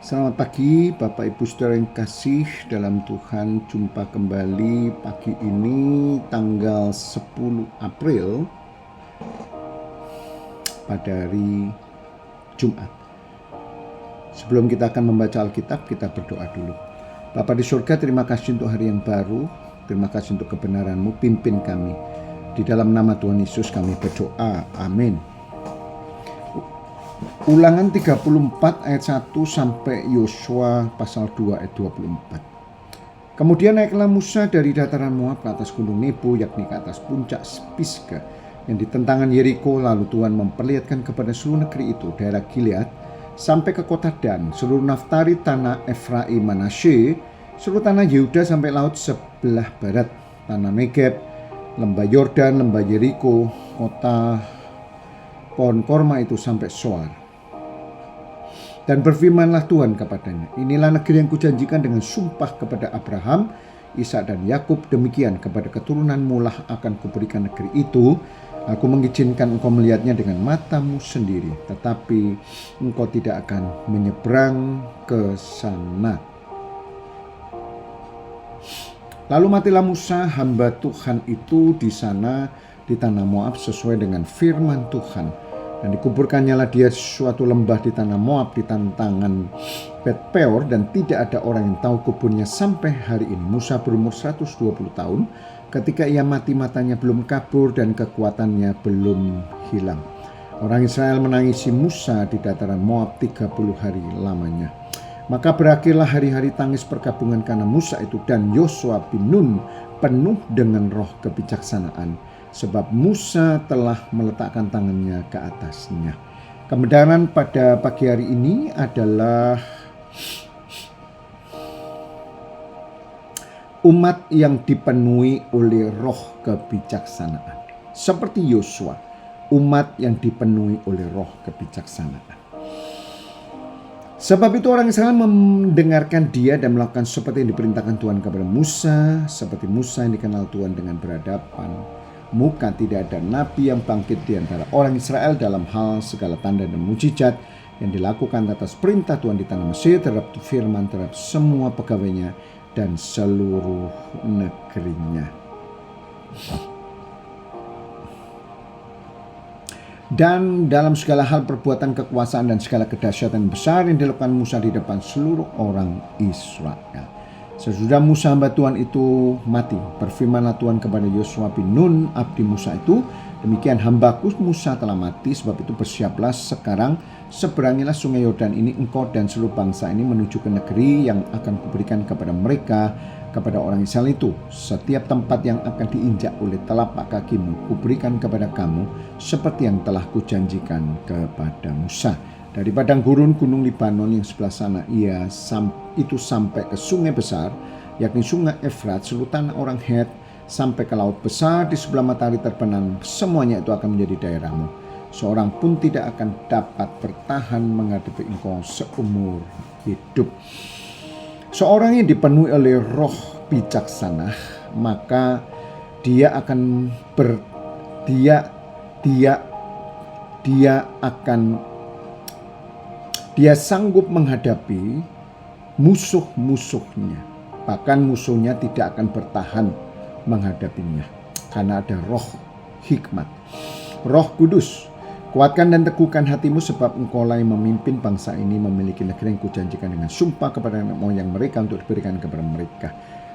Selamat pagi Bapak Ibu Saudara yang kasih dalam Tuhan. Jumpa kembali pagi ini tanggal 10 April pada hari Jumat. Sebelum kita akan membaca Alkitab, kita berdoa dulu. Bapa di surga, terima kasih untuk hari yang baru. Terima kasih untuk kebenaran-Mu, pimpin kami. Di dalam nama Tuhan Yesus kami berdoa. Amin. Ulangan 34 ayat 1 sampai Yosua pasal 2 ayat 24. Kemudian naiklah Musa dari dataran Moab ke atas gunung Nebo, yakni ke atas puncak Pisga yang di tentangan Yeriko. Lalu Tuhan memperlihatkan kepada seluruh negeri itu, daerah Gilead sampai ke kota Dan, seluruh Naftali, tanah Efraim, Manasye, seluruh tanah Yehuda sampai laut sebelah barat, tanah Negeb, lembah Yordan, lembah Yeriko, kota pohon korma itu sampai Soar. Dan berfirmanlah Tuhan kepadanya, inilah negeri yang kujanjikan dengan sumpah kepada Abraham, Ishak dan Yakub, demikian kepada keturunanmu lah akan kuberikan negeri itu. Aku mengizinkan engkau melihatnya dengan matamu sendiri, tetapi engkau tidak akan menyeberang ke sana. Lalu matilah Musa hamba Tuhan itu di sana di tanah Moab sesuai dengan firman Tuhan. Dan dikuburkannyalah dia suatu lembah di tanah Moab di tantangan Bet Peor, dan tidak ada orang yang tahu kuburnya sampai hari ini. Musa berumur 120 tahun ketika ia mati, matanya belum kabur dan kekuatannya belum hilang. Orang Israel menangisi Musa di dataran Moab 30 hari lamanya. Maka berakhirlah hari-hari tangis perkabungan karena Musa itu, dan Yosua bin Nun penuh dengan roh kebijaksanaan, sebab Musa telah meletakkan tangannya ke atasnya. Kebenaran pada pagi hari ini adalah umat yang dipenuhi oleh roh kebijaksanaan. Seperti Yosua, umat yang dipenuhi oleh roh kebijaksanaan. Sebab itu orang Israel mendengarkan dia dan melakukan seperti yang diperintahkan Tuhan kepada Musa. Seperti Musa yang dikenal Tuhan dengan berhadapan muka, tidak ada nabi yang bangkit di antara orang Israel dalam hal segala tanda dan mujizat yang dilakukan atas perintah Tuhan di tanah Mesir terhadap firman terhadap semua pegawainya dan seluruh negerinya. Dan dalam segala hal perbuatan kekuasaan dan segala kedahsyatan besar yang dilakukan Musa di depan seluruh orang Israel. Sesudah Musa hamba Tuhan itu mati, berfirmanlah Tuhan kepada Yosua bin Nun abdi Musa itu, demikian hambaku Musa telah mati, sebab itu bersiaplah sekarang, seberangilah sungai Yordan ini engkau dan seluruh bangsa ini menuju ke negeri yang akan kuberikan kepada mereka, kepada orang Israel itu. Setiap tempat yang akan diinjak oleh telapak kakimu kuberikan kepada kamu, seperti yang telah kujanjikan kepada Musa. Dari padang gurun gunung Libanon yang sebelah sana ia itu sampai ke sungai besar, yakni sungai Efrat, seluruh tanah orang Het, sampai ke laut besar di sebelah matahari terbenam, semuanya itu akan menjadi daerahmu. Seorang pun tidak akan dapat bertahan menghadapi engkau seumur hidup. Seorang yang dipenuhi oleh roh bijaksana, maka dia akan dia sanggup menghadapi musuh-musuhnya. Bahkan musuhnya tidak akan bertahan menghadapinya. Karena ada roh hikmat. Roh Kudus, kuatkan dan teguhkan hatimu, sebab engkaulah yang memimpin bangsa ini memiliki negeri yang kujanjikan dengan sumpah kepada nenek moyang mereka untuk diberikan kepada mereka.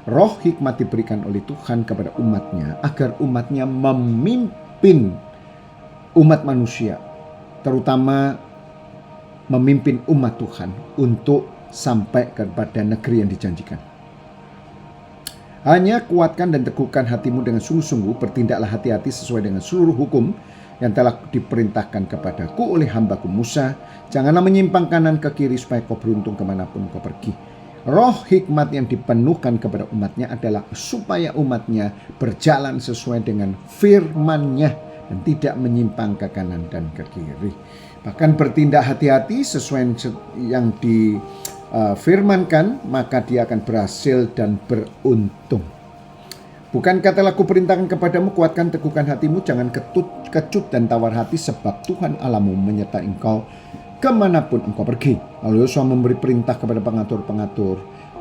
Roh hikmat diberikan oleh Tuhan kepada umatnya, agar umatnya memimpin umat manusia, terutama memimpin umat Tuhan untuk sampai kepada negeri yang dijanjikan. Hanya kuatkan dan teguhkan hatimu dengan sungguh-sungguh, bertindaklah hati-hati sesuai dengan seluruh hukum yang telah diperintahkan kepadaku oleh hambaku Musa. Janganlah menyimpang kanan ke kiri supaya kau beruntung kemanapun kau pergi. Roh hikmat yang dipenuhkan kepada umatnya adalah supaya umatnya berjalan sesuai dengan firman-Nya dan tidak menyimpang ke kanan dan ke kiri. Bahkan bertindak hati-hati sesuai yang difirmankan, maka dia akan berhasil dan beruntung. Bukankah telah kuperintahkan kepadamu, kuatkan teguhkan hatimu, jangan kecut dan tawar hati, sebab Tuhan Allahmu menyertai engkau kemanapun engkau pergi. Lalu Yosua memberi perintah kepada pengatur-pengatur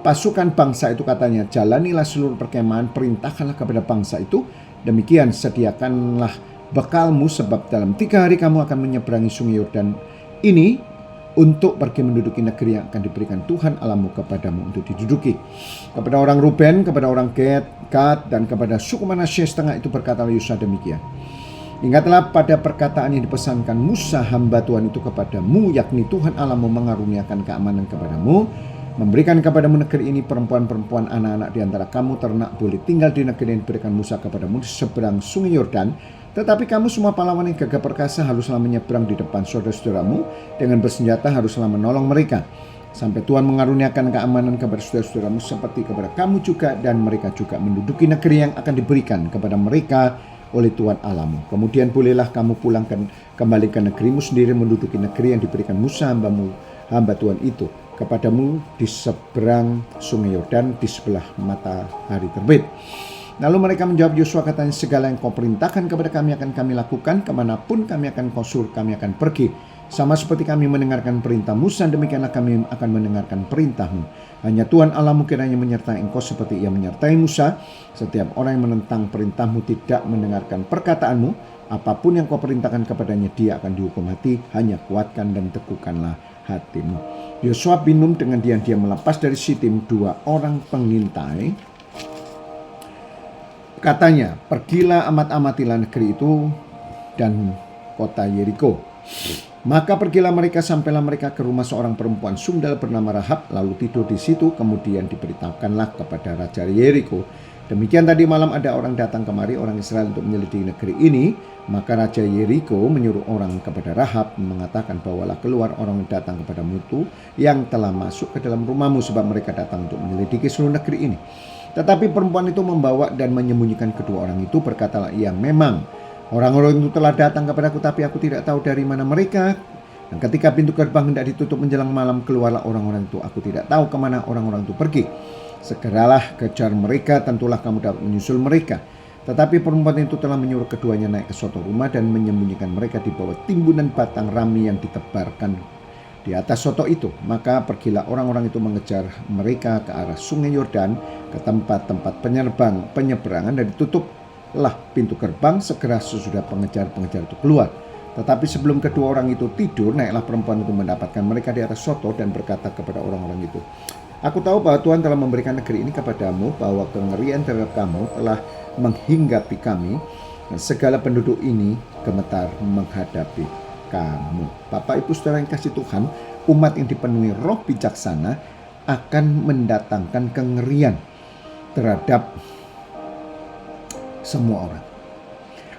pasukan bangsa itu, katanya, jalanilah seluruh perkemahan, perintahkanlah kepada bangsa itu, demikian sediakanlah bekalmu, sebab dalam 3 hari kamu akan menyeberangi sungai Yordan ini untuk pergi menduduki negeri yang akan diberikan Tuhan Allahmu kepadamu untuk diduduki. Kepada orang Ruben, kepada orang Gad, dan kepada suku Manasye setengah itu berkatalah Yosua demikian. Ingatlah pada perkataan yang dipesankan Musa hamba Tuhan itu kepadamu, yakni Tuhan Allahmu mengaruniakan keamanan kepadamu, memberikan kepadamu negeri ini, perempuan-perempuan, anak-anak di antara kamu, ternak boleh tinggal di negeri yang diberikan Musa kepadamu di seberang sungai Yordan. Tetapi kamu semua pahlawan yang gagah perkasa haruslah menyeberang di depan saudara-saudaramu, dengan bersenjata haruslah menolong mereka, sampai Tuhan mengaruniakan keamanan kepada saudara-saudaramu seperti kepada kamu juga, dan mereka juga menduduki negeri yang akan diberikan kepada mereka oleh Tuhan Allahmu. Kemudian bolehlah kamu pulangkan kembali ke negerimu sendiri, menduduki negeri yang diberikan Musa hamba Tuhan itu kepadamu di seberang sungai Yordan di sebelah matahari terbit. Lalu mereka menjawab Yosua, katanya, segala yang kau perintahkan kepada kami akan kami lakukan, kemanapun kami akan kau suruh kami akan pergi. Sama seperti kami mendengarkan perintah Musa, demikianlah kami akan mendengarkan perintahmu. Hanya Tuhan Allahmu kiranya menyertai engkau seperti ia menyertai Musa. Setiap orang yang menentang perintahmu, tidak mendengarkan perkataanmu, apapun yang kau perintahkan kepadanya, dia akan dihukum mati. Hanya kuatkan dan teguhkanlah hatimu. Yosua binum dengan diam-diam melepas dari Sitim 2 orang pengintai. Katanya, pergilah amat-amatilah negeri itu dan kota Yeriko. Maka pergilah mereka, sampailah mereka ke rumah seorang perempuan sundal bernama Rahab, lalu tidur di situ. Kemudian diberitahukanlah kepada raja Yeriko, demikian tadi malam ada orang datang kemari, orang Israel, untuk menyelidiki negeri ini. Maka raja Yeriko menyuruh orang kepada Rahab, mengatakan, bawalah keluar orang yang datang kepadamu itu, yang telah masuk ke dalam rumahmu, sebab mereka datang untuk menyelidiki seluruh negeri ini. Tetapi perempuan itu membawa dan menyembunyikan kedua orang itu. Berkatalah ia, memang orang-orang itu telah datang kepadaku, tapi aku tidak tahu dari mana mereka. Dan ketika pintu gerbang hendak ditutup menjelang malam, keluarlah orang-orang itu. Aku tidak tahu kemana orang-orang itu pergi. Segeralah kejar mereka, tentulah kamu dapat menyusul mereka. Tetapi perempuan itu telah menyuruh keduanya naik ke suatu rumah dan menyembunyikan mereka di bawah timbunan batang rami yang ditebarkan di atas soto itu. Maka pergilah orang-orang itu mengejar mereka ke arah sungai Yordan, ke tempat-tempat penyeberangan, dan ditutuplah pintu gerbang segera sesudah pengejar-pengejar itu keluar. Tetapi sebelum kedua orang itu tidur, naiklah perempuan itu mendapatkan mereka di atas soto dan berkata kepada orang-orang itu, aku tahu bahwa Tuhan telah memberikan negeri ini kepadamu, bahwa kengerian terhadap kamu telah menghinggapi kami, dan segala penduduk ini gemetar menghadapi kamu. Bapak Ibu Saudara yang kasih Tuhan, umat yang dipenuhi roh bijaksana akan mendatangkan kengerian terhadap semua orang.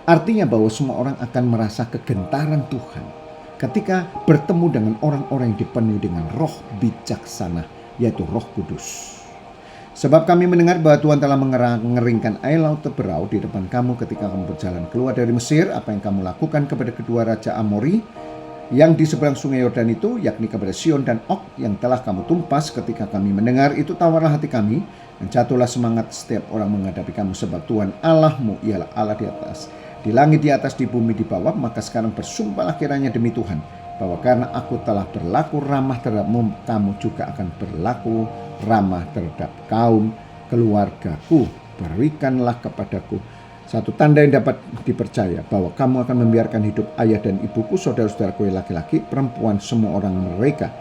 Artinya bahwa semua orang akan merasa kegentaran Tuhan ketika bertemu dengan orang-orang yang dipenuhi dengan roh bijaksana, yaitu Roh Kudus. Sebab kami mendengar bahwa Tuhan telah mengeringkan air laut berau di depan kamu ketika kamu berjalan keluar dari Mesir. Apa yang kamu lakukan kepada kedua raja Amori yang di seberang sungai Yordan itu, yakni kepada Sihon dan Og, yang telah kamu tumpas. Ketika kami mendengar itu, tawarlah hati kami dan jatuhlah semangat setiap orang menghadapi kamu. Sebab Tuhan Allahmu ialah Allah di atas, di langit di atas, di bumi di bawah. Maka sekarang bersumpahlah kiranya demi Tuhan, bahwa karena aku telah berlaku ramah terhadapmu, kamu juga akan berlaku ramah terhadap kaum keluargaku. Berikanlah kepadaku satu tanda yang dapat dipercaya, bahwa kamu akan membiarkan hidup ayah dan ibuku, saudara-saudaraku laki-laki, perempuan, semua orang mereka,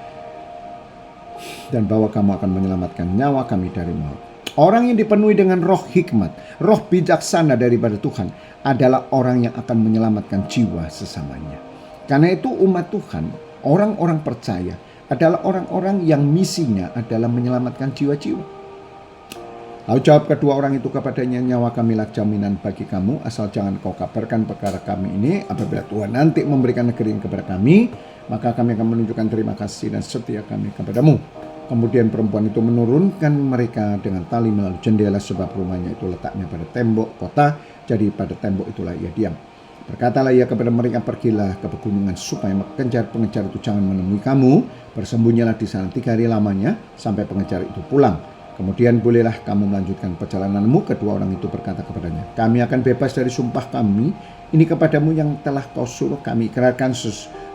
dan bahwa kamu akan menyelamatkan nyawa kami dari maut. Orang yang dipenuhi dengan roh hikmat, roh bijaksana daripada Tuhan, adalah orang yang akan menyelamatkan jiwa sesamanya. Karena itu umat Tuhan, orang-orang percaya, adalah orang-orang yang misinya adalah menyelamatkan jiwa-jiwa. Lalu jawab kedua orang itu kepadanya, nyawa kamilah jaminan bagi kamu, asal jangan kau kabarkan perkara kami ini. Apabila Tuhan nanti memberikan negeri ini kepada kami, maka kami akan menunjukkan terima kasih dan setia kami kepadamu. Kemudian perempuan itu menurunkan mereka dengan tali melalui jendela, sebab rumahnya itu letaknya pada tembok kota, jadi pada tembok itulah ia diam. Berkatalah ia kepada mereka, pergilah ke pegunungan supaya pengejar-pengejar itu jangan menemui kamu. Bersembunyilah di sana 3 hari lamanya sampai pengejar itu pulang. Kemudian bolehlah kamu melanjutkan perjalananmu. Kedua orang itu berkata kepadanya, kami akan bebas dari sumpah kami ini kepadamu yang telah kau suruh kami ikrarkan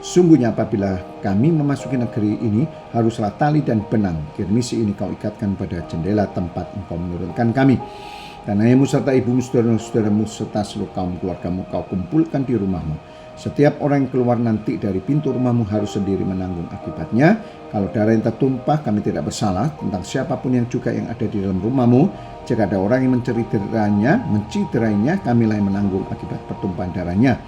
Sungguhnya apabila kami memasuki negeri ini, haruslah tali dan benang kirmisi ini kau ikatkan pada jendela tempat engkau menurunkan kami. Dan ayahmu serta ibumu, saudara-saudaramu, serta seluruh kaum keluargamu kau kumpulkan di rumahmu. Setiap orang yang keluar nanti dari pintu rumahmu harus sendiri menanggung akibatnya. Kalau darah yang tertumpah, kami tidak bersalah tentang siapapun yang juga yang ada di dalam rumahmu. Jika ada orang yang menciderainya, kamilah yang menanggung akibat pertumpahan darahnya.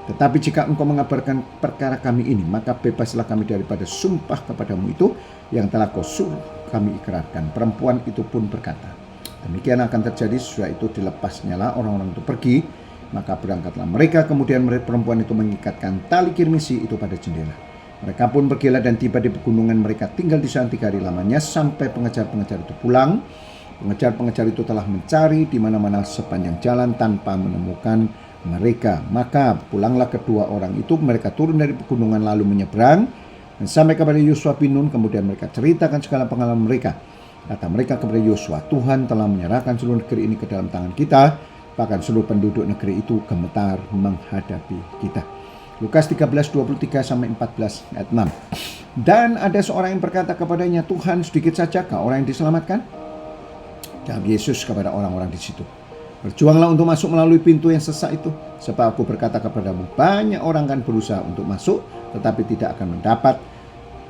Tetapi jika engkau mengabarkan perkara kami ini, maka bebaslah kami daripada sumpah kepadamu itu yang telah kau suruh kami ikrarkan. Perempuan itu pun berkata, demikian akan terjadi. Sesudah itu dilepasnyalah orang-orang itu pergi. Maka berangkatlah mereka, kemudian perempuan itu mengikatkan tali kirmisi itu pada jendela. Mereka pun pergilah dan tiba di pegunungan. Mereka tinggal di sana 3 hari lamanya sampai pengejar-pengejar itu pulang. Pengejar-pengejar itu telah mencari di mana-mana sepanjang jalan tanpa menemukan mereka. Maka pulanglah kedua orang itu, mereka turun dari pegunungan lalu menyeberang dan sampai kepada Yosua bin Nun. Kemudian mereka ceritakan segala pengalaman mereka. Kata mereka kepada Yosua, Tuhan telah menyerahkan seluruh negeri ini ke dalam tangan kita. Bahkan seluruh penduduk negeri itu gemetar menghadapi kita. Lukas 13:23-14 ayat 6. Dan ada seorang yang berkata kepadanya, Tuhan, sedikit sajakah orang yang diselamatkan? Jawab Yesus kepada orang-orang di situ, berjuanglah untuk masuk melalui pintu yang sesak itu. Sebab aku berkata kepadamu, banyak orang akan berusaha untuk masuk, tetapi tidak akan mendapat.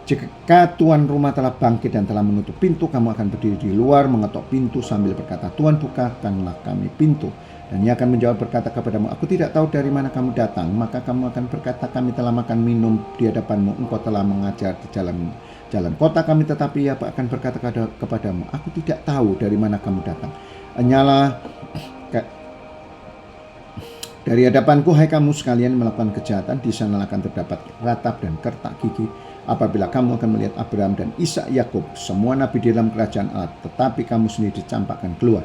Jika tuan rumah telah bangkit dan telah menutup pintu, kamu akan berdiri di luar mengetok pintu sambil berkata, Tuhan, bukakanlah kami pintu. Dan ia akan menjawab berkata kepadamu, aku tidak tahu dari mana kamu datang. Maka kamu akan berkata, kami telah makan minum di hadapanmu, engkau telah mengajar di jalan kota kami. Tetapi ia akan berkata kepadamu, aku tidak tahu dari mana kamu datang. Enyalah dari hadapanku, hai kamu sekalian melakukan kejahatan. Di sana akan terdapat ratap dan kertak gigi. Apabila kamu akan melihat Abraham dan Ishak, Yakub, semua nabi di dalam kerajaan Allah, tetapi kamu sendiri dicampakkan keluar.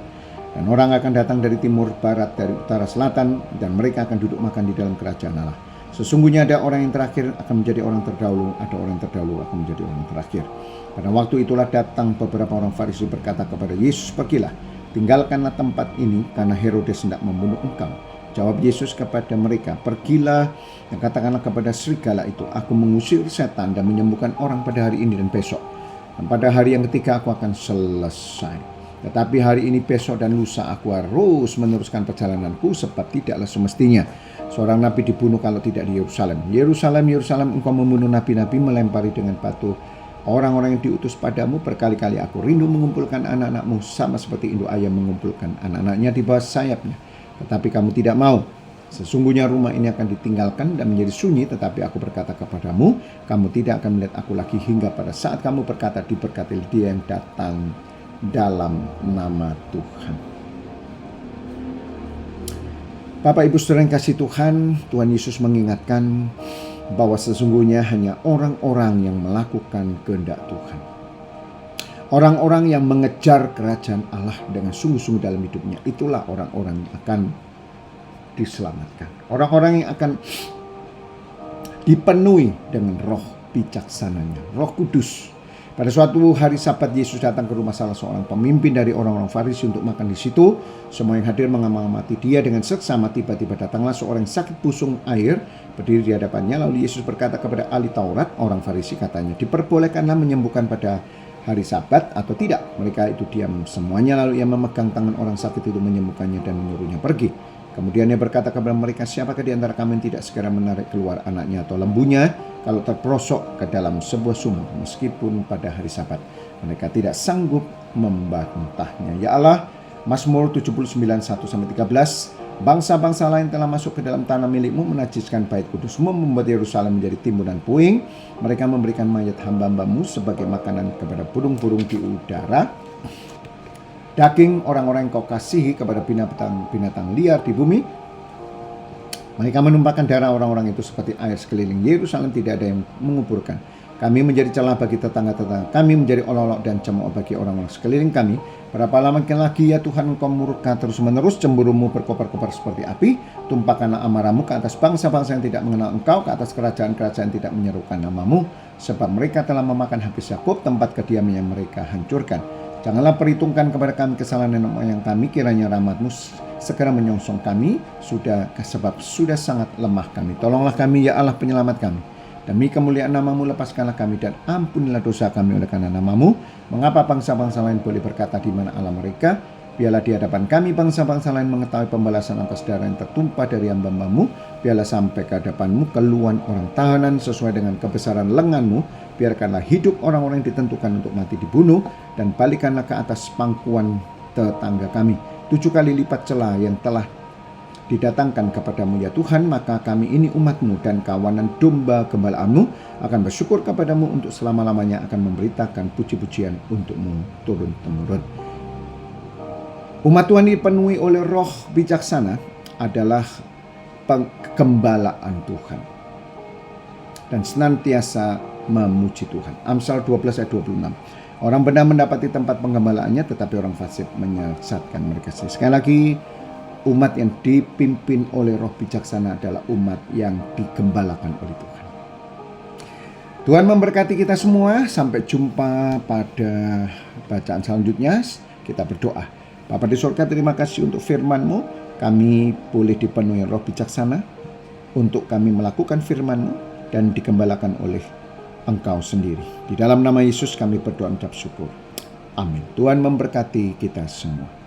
Dan orang akan datang dari timur, barat, dari utara, selatan, dan mereka akan duduk makan di dalam kerajaan Allah. Sesungguhnya ada orang yang terakhir akan menjadi orang terdahulu, ada orang yang terdahulu akan menjadi orang terakhir. Pada waktu itulah datang beberapa orang Farisi berkata kepada Yesus, pergilah, tinggalkanlah tempat ini, karena Herodes hendak membunuh engkau. Jawab Yesus kepada mereka, pergilah dan katakanlah kepada serigala itu, aku mengusir setan dan menyembuhkan orang pada hari ini dan besok. Dan pada hari yang ketiga aku akan selesai. Tetapi hari ini, besok, dan lusa aku harus meneruskan perjalananku, sebab tidaklah semestinya seorang nabi dibunuh kalau tidak di Yerusalem. Yerusalem, Yerusalem, engkau membunuh nabi-nabi, melempari dengan batu orang-orang yang diutus padamu. Berkali-kali aku rindu mengumpulkan anak-anakmu, sama seperti induk ayam mengumpulkan anak-anaknya di bawah sayapnya. Tetapi kamu tidak mau. Sesungguhnya rumah ini akan ditinggalkan dan menjadi sunyi, tetapi aku berkata kepadamu, kamu tidak akan melihat aku lagi hingga pada saat kamu berkata, diberkati dia yang datang dalam nama Tuhan. Bapak Ibu saudara yang kasih Tuhan, Tuhan Yesus mengingatkan bahwa sesungguhnya hanya orang-orang yang melakukan kehendak Tuhan, orang-orang yang mengejar kerajaan Allah dengan sungguh-sungguh dalam hidupnya, itulah orang-orang yang akan diselamatkan. Orang-orang yang akan dipenuhi dengan roh bijaksananya, Roh Kudus. Pada suatu hari Sabat, Yesus datang ke rumah salah seorang pemimpin dari orang-orang Farisi untuk makan di situ. Semua yang hadir mengamati dia dengan seksama. Tiba-tiba datanglah seorang yang sakit busung air berdiri di hadapannya. Lalu Yesus berkata kepada ahli Taurat, orang Farisi, katanya, diperbolehkanlah menyembuhkan pada hari Sabat atau tidak? Mereka itu diam semuanya. Lalu ia memegang tangan orang sakit itu, menyembuhkannya dan menyuruhnya pergi. Kemudian ia berkata kepada mereka, siapakah di antara kami yang tidak segera menarik keluar anaknya atau lembunya kalau terperosok ke dalam sebuah sumur, meskipun pada hari Sabat? Mereka tidak sanggup membantahnya. Ya Allah, Mazmur 79, 1-13, bangsa-bangsa lain telah masuk ke dalam tanah milikmu, menajiskan bait kudusmu, membuat Yerusalem menjadi timuran puing. Mereka memberikan mayat hamba-hambamu sebagai makanan kepada burung-burung di udara. Daging orang-orang yang kau kasihi kepada binatang-binatang liar di bumi. Mereka menumpahkan darah orang-orang itu seperti air sekeliling Yerusalem, tidak ada yang menguburkan. Kami menjadi celah bagi tetangga-tetangga kami, menjadi olok-olok dan cemooh bagi orang-orang sekeliling kami. Berapa lama lagi ya Tuhan engkau murka terus-menerus, cemburumu berkobar-kobar seperti api. Tumpahkanlah amarahmu ke atas bangsa-bangsa yang tidak mengenal engkau, ke atas kerajaan-kerajaan yang tidak menyerukan namamu. Sebab mereka telah memakan habis Yakub, tempat kediaman yang mereka hancurkan. Janganlah perhitungkan kepada kami kesalahan nenek moyang kami, kiranya rahmatmu segera menyongsong kami, sebab sudah sangat lemah kami. Tolonglah kami ya Allah penyelamat kami. Demi kemuliaan nama-Mu lepaskanlah kami dan ampunilah dosa kami oleh karena nama-Mu. Mengapa bangsa-bangsa lain boleh berkata di mana Allah mereka? Biarlah di hadapan kami bangsa-bangsa lain mengetahui pembalasan atas darah yang tertumpah dari hamba-Mu. Biarlah sampai ke hadapan-Mu keluhan orang tahanan sesuai dengan kebesaran lengan-Mu. Biarkanlah hidup orang-orang yang ditentukan untuk mati dibunuh, dan balikkanlah ke atas pangkuan tetangga kami 7 kali lipat celah yang telah didatangkan kepadamu ya Tuhan. Maka kami ini umat-Mu dan kawanan domba gembala-Mu akan bersyukur kepadamu untuk selama-lamanya, akan memberitakan puji-pujian untuk-Mu turun-temurun. Umat Tuhan dipenuhi oleh roh bijaksana adalah penggembalaan Tuhan dan senantiasa memuji Tuhan. Amsal 12 ayat 26. Orang benar mendapati tempat penggembalaannya, tetapi orang fasik menyesatkan mereka. Sekali lagi, umat yang dipimpin oleh roh bijaksana adalah umat yang digembalakan oleh Tuhan. Tuhan memberkati kita semua. Sampai jumpa pada bacaan selanjutnya. Kita berdoa. Bapa di surga, terima kasih untuk firman-Mu. Kami boleh dipenuhi roh bijaksana untuk kami melakukan firman-Mu dan digembalakan oleh Engkau sendiri. Di dalam nama Yesus kami berdoa mengucap syukur. Amin. Tuhan memberkati kita semua.